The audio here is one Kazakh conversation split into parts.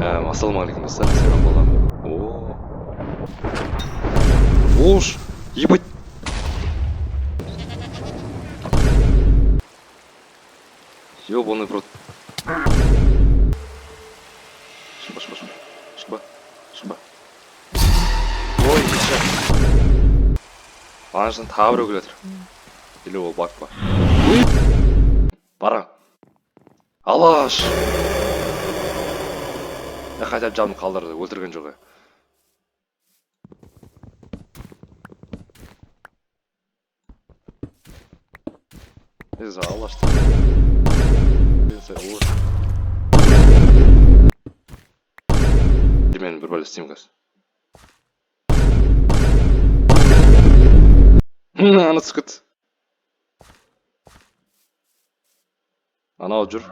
Ассалаумағалейкум достар, сәлем болған. Ош, ебать. Ёбаный в рот. Шықпа. Ой, кеші. Анашын тағы біреу келе жатыр. Или ол баг па. Бара. Алаш. Хотя бы жанын қалдырды, өлтірген жоқ. Ez Allah'tı. Neyse olur. Demeyin bir böyle isteyeyim kız. Ana sıkıt. Ana ucur.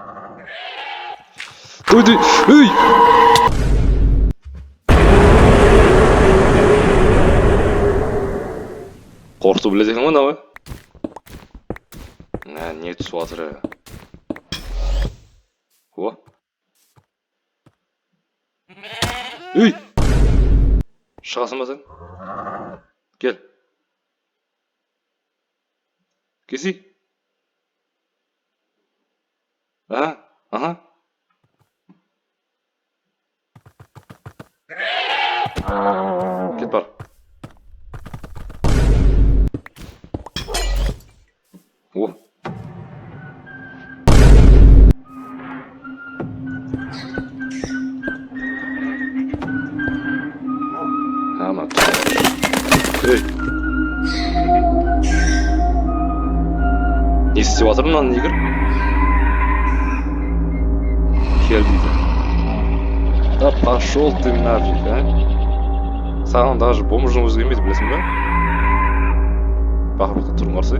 Duydu. Hey! Korktu bilecek ama ne var? Не түсіп жатыр. О. Үй! Шығасың ба сен? Кел. Кесі? Ага. Кет бар. О. Ана. Ей. Не істеп жатыр мына негр? Кел дейді. Да пошел ты нафиг, а? Саған даже бомжың өзі келмейді, білесің бе? Бақырып тұрың қарсы.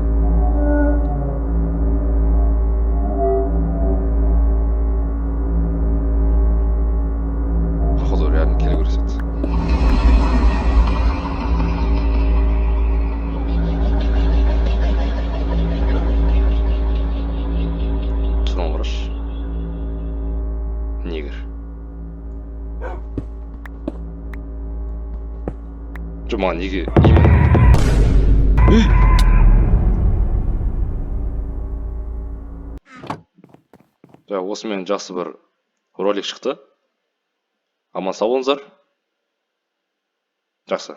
Походу реально келе көрсетті. Тұрың қараш. Негр. Жоқ, маған неге именно? Осымен жақсы бір ролик шықты. Аман сау болыңыздар. Жақсы.